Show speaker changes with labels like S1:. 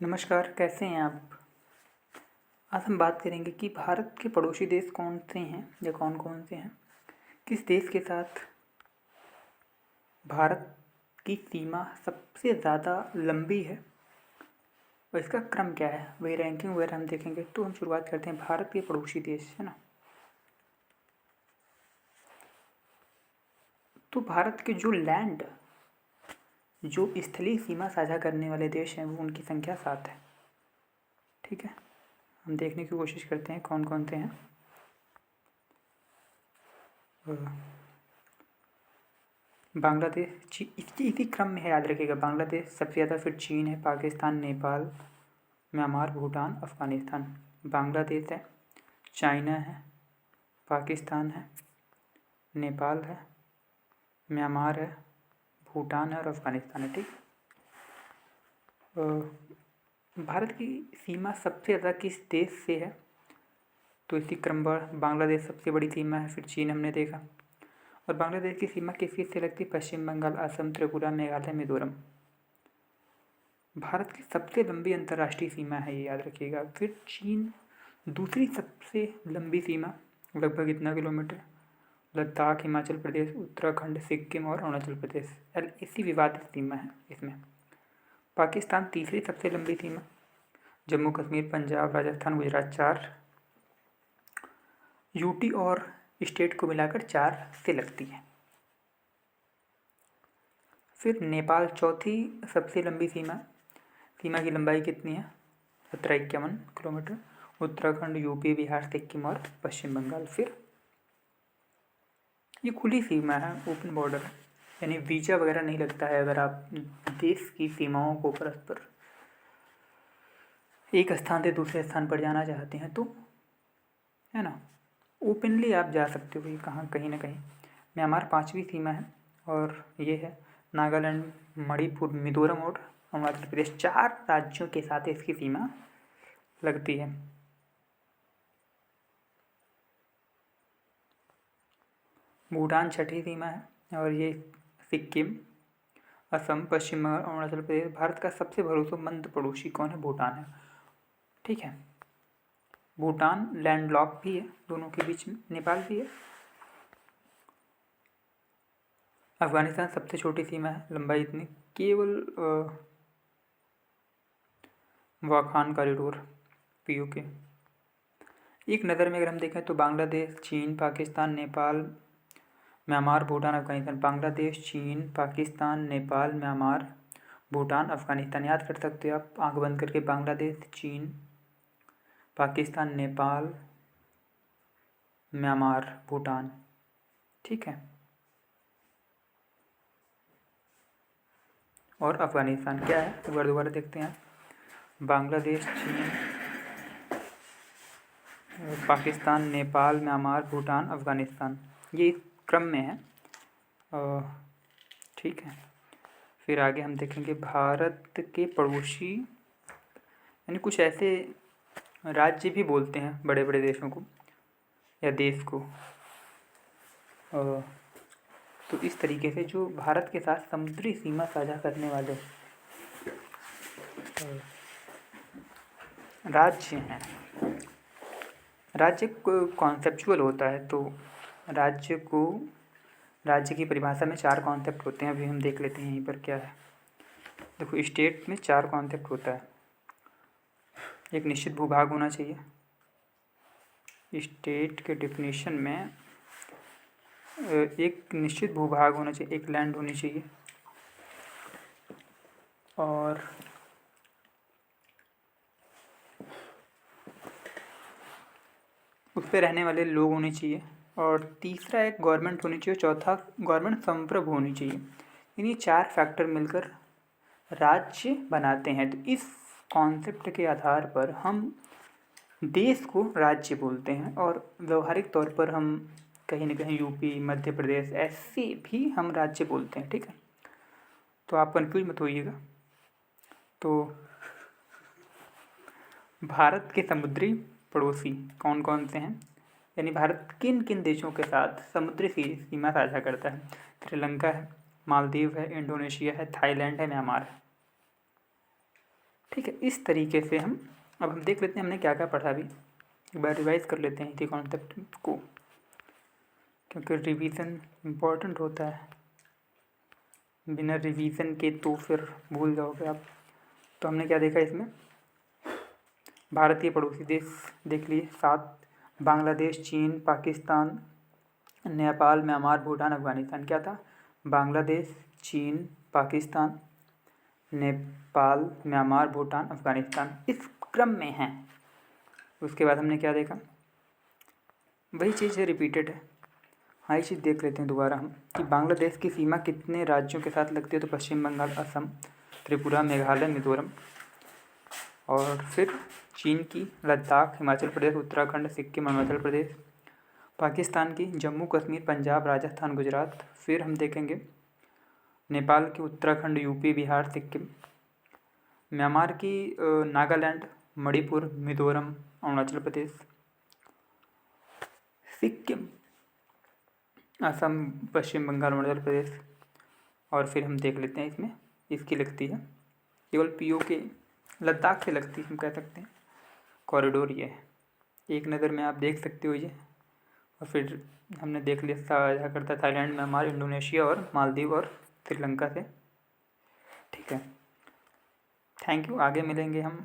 S1: नमस्कार, कैसे हैं आप? आज हम बात करेंगे कि भारत के पड़ोसी देश कौन से हैं या कौन-कौन से हैं? किस देश के साथ भारत की सीमा सबसे ज़्यादा लंबी है और इसका क्रम क्या है? वही रैंकिंग वगैरह हम देखेंगे। तो हम शुरुआत करते हैं भारत के पड़ोसी देश, है ना? तो भारत के जो स्थलीय सीमा साझा करने वाले देश हैं, वो उनकी संख्या 7 है। ठीक है? हम देखने की कोशिश करते हैं कौन-कौन से हैं। अ, बांग्लादेश इसी क्रम में है, याद रखिएगा। बांग्लादेश सबसे ज़्यादा, फिर चीन है, पाकिस्तान, नेपाल, म्यांमार, भूटान, अफ़गानिस्तान। बांग्लादेश है, चाइना है, पाकिस्तान है, नेपाल है, म्यांमार है, भूटान है और अफ़गानिस्तान है। ठीक। भारत की सीमा सबसे ज़्यादा किस देश से है? तो इसी क्रमवार बांग्लादेश सबसे बड़ी सीमा है, फिर चीन हमने देखा। और बांग्लादेश की सीमा किस से लगती है? पश्चिम बंगाल, असम, त्रिपुरा, मेघालय, मिजोरम। भारत की सबसे लंबी अंतर्राष्ट्रीय सीमा है, ये याद रखिएगा। फिर चीन दूसरी सबसे लंबी सीमा, लगभग इतना किलोमीटर। लद्दाख, हिमाचल प्रदेश, उत्तराखंड, सिक्किम और अरुणाचल प्रदेश। इसी विवादित सीमा है इसमें। पाकिस्तान तीसरी सबसे लंबी सीमा, जम्मू कश्मीर, पंजाब, राजस्थान, गुजरात 4। यूटी और स्टेट को मिलाकर 4 से लगती है। फिर नेपाल चौथी सबसे लंबी सीमा की लंबाई कितनी है? 1751 किलोमीटर। उत्तराखंड, यूपी, बिहार, सिक्किम और पश्चिम बंगाल। फिर ये खुली सीमा है, ओपन बॉर्डर है, यानी वीज़ा वगैरह नहीं लगता है अगर आप देश की सीमाओं को परस्पर एक स्थान से दूसरे स्थान पर जाना चाहते हैं तो, है ना, ओपनली आप जा सकते हो। ये कहाँ, कहीं ना कहीं। म्यांमार पाँचवीं सीमा है और ये है नागालैंड, मणिपुर, मिजोरम और अरुणाचल प्रदेश। 4 राज्यों के साथ इसकी सीमा लगती है। भूटान छठी सीमा है और ये सिक्किम, असम, पश्चिम बंगाल, अरुणाचल प्रदेश। भारत का सबसे भरोसेमंद पड़ोसी कौन है? भूटान है। ठीक है। भूटान लैंडलॉक भी है दोनों के बीच में, नेपाल भी है। अफगानिस्तान सबसे छोटी सीमा है, लंबाई इतनी, केवल वाखान कॉरिडोर, पीओके। एक नज़र में अगर हम देखें तो बांग्लादेश, चीन, पाकिस्तान, नेपाल, म्यांमार, भूटान, अफगानिस्तान। बांग्लादेश, चीन, पाकिस्तान, नेपाल, म्यांमार, भूटान, अफगानिस्तान। याद कर सकते हो आप आंख बंद करके। बांग्लादेश, चीन, पाकिस्तान, नेपाल, म्यांमार, भूटान। ठीक है। और अफगानिस्तान क्या है, एक बार दोबारा देखते हैं। बांग्लादेश, चीन, पाकिस्तान, नेपाल, म्यांमार, भूटान, अफगानिस्तान। ये इस क्रम में है। ठीक है। फिर आगे हम देखेंगे भारत के पड़ोसी, यानी कुछ ऐसे राज्य भी बोलते हैं बड़े बड़े देशों को या देश को। तो इस तरीके से जो भारत के साथ समुद्री सीमा साझा करने वाले राज्य हैं। राज्य कॉन्सेप्चुअल होता है, तो राज्य की परिभाषा में 4 कॉन्सेप्ट होते हैं। अभी हम देख लेते हैं यहीं पर क्या है। देखो, स्टेट में 4 कॉन्सेप्ट होता है। एक निश्चित भूभाग होना चाहिए। स्टेट के डिफिनीशन में एक निश्चित भूभाग होना चाहिए, एक लैंड होनी चाहिए और उस पर रहने वाले लोग होने चाहिए और तीसरा एक गवर्नमेंट होनी चाहिए, चौथा गवर्नमेंट संप्रभु होनी चाहिए। ये 4 फैक्टर मिलकर राज्य बनाते हैं। तो इस कॉन्सेप्ट के आधार पर हम देश को राज्य बोलते हैं और व्यवहारिक तौर पर हम कहीं ना कहीं यूपी, मध्य प्रदेश, ऐसे भी हम राज्य बोलते हैं। ठीक है। तो आप कन्फ्यूज मत होइएगा। तो भारत के समुद्री पड़ोसी कौन कौन से हैं, यानी भारत किन किन देशों के साथ समुद्री सीमा साझा करता है? श्रीलंका है, मालदीव है, इंडोनेशिया है, थाईलैंड है, म्यांमार है। ठीक है, इस तरीके से अब हम देख लेते हैं हमने क्या क्या पढ़ा अभी। एक बार रिवाइज कर लेते हैं इसी कॉन्सेप्ट को, क्योंकि रिवीजन इम्पोर्टेंट होता है, बिना रिवीजन के तो फिर भूल जाओगे आप। तो हमने क्या देखा इसमें, भारतीय पड़ोसी देश देख लिए 7, बांग्लादेश, चीन, पाकिस्तान, नेपाल, म्यांमार, भूटान, अफगानिस्तान। क्या था, बांग्लादेश, चीन, पाकिस्तान, नेपाल, म्यांमार, भूटान, अफगानिस्तान, इस क्रम में हैं। उसके बाद हमने क्या देखा, वही चीज़ है, रिपीटेड है। हाँ, ये चीज़ देख लेते हैं दोबारा हम कि बांग्लादेश की सीमा कितने राज्यों के साथ लगती है। तो पश्चिम बंगाल, असम, त्रिपुरा, मेघालय, मिजोरम। और फिर चीन की लद्दाख, हिमाचल प्रदेश, उत्तराखंड, सिक्किम, अरुणाचल प्रदेश। पाकिस्तान की जम्मू कश्मीर, पंजाब, राजस्थान, गुजरात। फिर हम देखेंगे नेपाल की उत्तराखंड, यूपी, बिहार, सिक्किम। म्यांमार की नागालैंड, मणिपुर, मिजोरम, अरुणाचल प्रदेश, सिक्किम, असम, पश्चिम बंगाल, अरुणाचल प्रदेश। और फिर हम देख लेते हैं इसमें, इसकी लगती है केवल पीओके, लद्दाख से लगती है, हम कह सकते हैं कॉरिडोर ये है। एक नज़र में आप देख सकते हो ये। और फिर हमने देख लिया साझा करता थाईलैंड, म्यांमार, इंडोनेशिया और मालदीव और श्रीलंका से। ठीक है, थैंक यू। आगे मिलेंगे हम